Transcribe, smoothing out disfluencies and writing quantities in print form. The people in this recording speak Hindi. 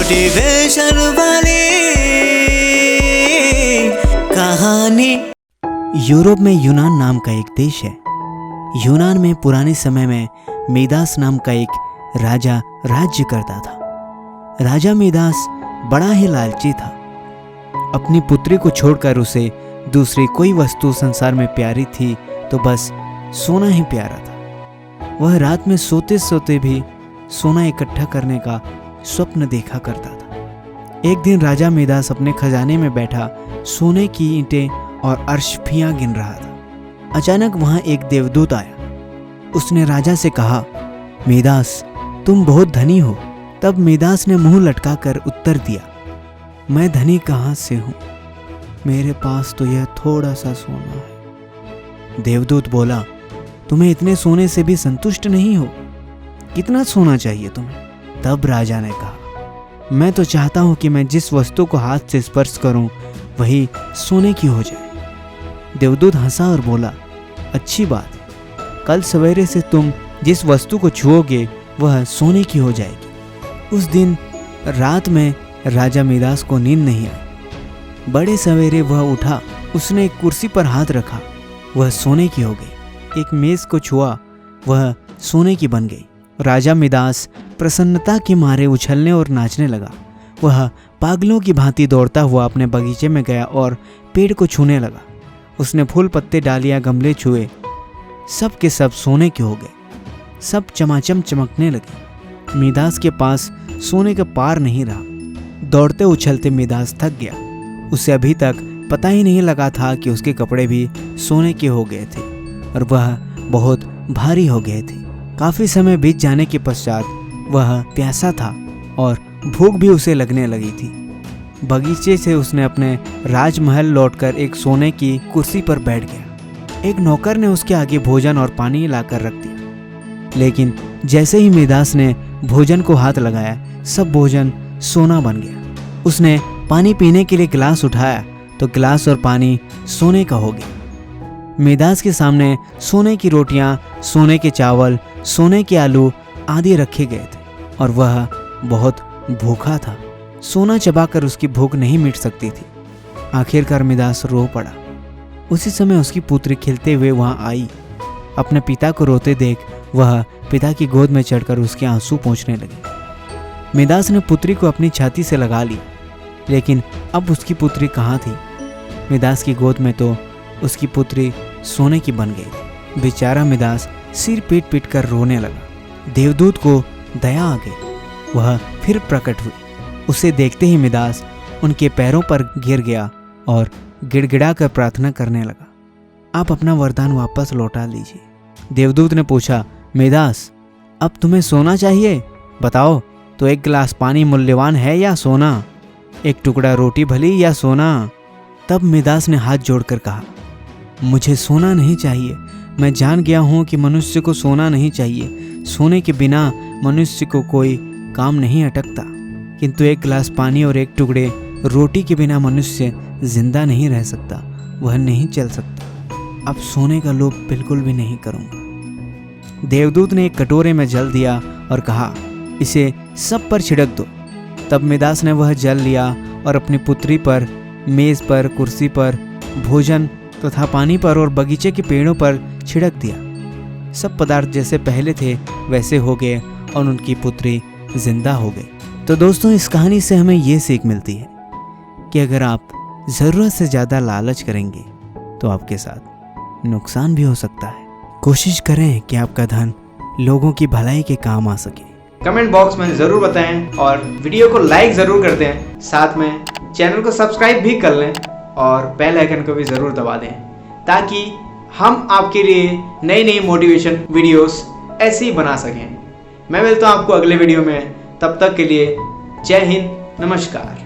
मोटिवेशन वाली कहानी। यूरोप में यूनान नाम का एक देश है। यूनान में पुराने समय में मिदास नाम का एक राजा राज्य करता था। राजा मिदास बड़ा ही लालची था। अपनी पुत्री को छोड़कर उसे दूसरी कोई वस्तु संसार में प्यारी थी तो बस सोना ही प्यारा था। वह रात में सोते सोते भी सोना इकट्ठा करने का स्वप्न देखा करता था। एक दिन राजा मिदास अपने खजाने में बैठा सोने की ईंटें और अरशफियां गिन रहा था। अचानक वहां एक देवदूत आया। उसने राजा से कहा, मिदास तुम बहुत धनी हो। तब मिदास ने मुंह लटकाकर उत्तर दिया, मैं धनी कहाँ से हूँ, मेरे पास तो यह थोड़ा सा सोना है। देवदूत बोला, तुम्हें इतने सोने से भी संतुष्ट नहीं हो, कितना सोना चाहिए तुम्हें? तब राजा ने कहा, मैं तो चाहता हूं कि मैं जिस वस्तु को हाथ से स्पर्श करूं वही सोने की हो जाए। देवदूत हंसा और बोला, अच्छी बात है, कल सवेरे से तुम जिस वस्तु को छुओगे वह सोने की हो जाएगी। उस दिन रात में राजा मिदास को नींद नहीं आई। बड़े सवेरे वह उठा, उसने एक कुर्सी पर हाथ रखा, वह सोने की हो गई। एक मेज को छुआ, वह सोने की बन गई। राजा मिदास प्रसन्नता के मारे उछलने और नाचने लगा। वह पागलों की भांति दौड़ता हुआ अपने बगीचे में गया और पेड़ को छूने लगा। उसने फूल, पत्ते, डालियां, गमले छुए, सब के सब सोने के हो गए। सब चमाचम चमकने लगे। मिदास के पास सोने का पार नहीं रहा। दौड़ते उछलते मिदास थक गया। उसे अभी तक पता ही नहीं लगा था कि उसके कपड़े भी सोने के हो गए थे और वह बहुत भारी हो गए थे। काफी समय बीत जाने के पश्चात वह प्यासा था और भूख भी उसे लगने लगी थी। बगीचे से उसने अपने राजमहल लौटकर एक सोने की कुर्सी पर बैठ गया। एक नौकर ने उसके आगे भोजन और पानी लाकर रख दिया, लेकिन जैसे ही मिदास ने भोजन को हाथ लगाया, सब भोजन सोना बन गया। उसने पानी पीने के लिए गिलास उठाया तो गिलास और पानी सोने का हो गया। मिदास के सामने सोने की रोटियां, सोने के चावल, सोने के आलू आदि रखे गए थे और वह बहुत भूखा था। सोना चबाकर उसकी भूख नहीं मिट सकती थी। आखिरकार मिदास रो पड़ा। उसी समय उसकी पुत्री खिलते हुए वहां आई। अपने पिता को रोते देख वह पिता की गोद में चढ़कर उसके आंसू पोंछने लगी। मिदास ने पुत्री को अपनी छाती से लगा लिया, लेकिन अब उसकी पुत्री कहाँ थी? मिदास की गोद में तो उसकी पुत्री सोने की बन गई थी। बेचारा मिदास सिर पीट पीट कर रोने लगा। देवदूत को दया आ गई। वह फिर प्रकट हुई। उसे देखते ही मिदास उनके पैरों पर गिर गया और गिड़गिड़ा कर प्रार्थना करने लगा, आप अपना वरदान वापस लौटा लीजिए। देवदूत ने पूछा, मिदास अब तुम्हें सोना चाहिए? बताओ तो एक गिलास पानी मूल्यवान है या सोना? एक टुकड़ा रोटी भली या सोना? तब मिदास ने हाथ जोड़कर कहा, मुझे सोना नहीं चाहिए। मैं जान गया हूँ कि मनुष्य को सोना नहीं चाहिए। सोने के बिना मनुष्य को कोई काम नहीं अटकता, किंतु एक गिलास पानी और एक टुकड़े रोटी के बिना मनुष्य जिंदा नहीं रह सकता, वह नहीं चल सकता। अब सोने का लोभ बिल्कुल भी नहीं करूँगा। देवदूत ने एक कटोरे में जल दिया और कहा, इसे सब पर छिड़क दो। तब मिदास ने वह जल लिया और अपनी पुत्री पर, मेज पर, कुर्सी पर, भोजन तथा पानी पर और बगीचे के पेड़ों पर छिड़क दिया। सब पदार्थ जैसे पहले थे वैसे हो गए और उनकी पुत्री जिंदा हो गई। तो दोस्तों, इस कहानी से हमें ये सीख मिलती है कि अगर आप ज़रूरत से ज़्यादा लालच करेंगे तो आपके साथ नुकसान भी हो सकता है। कोशिश करें कि आपका धन लोगों की भलाई के काम आ सके। कमेंट बॉक्स में ज़रूर बताएं और वीडियो को लाइक ज़रूर कर दें। साथ में चैनल को सब्सक्राइब भी कर लें और बेल आइकन को भी ज़रूर दबा दें, ताकि हम आपके लिए नई नई मोटिवेशन वीडियोस ऐसे ही बना सकें। मैं मिलता हूँ आपको अगले वीडियो में। तब तक के लिए जय हिंद, नमस्कार।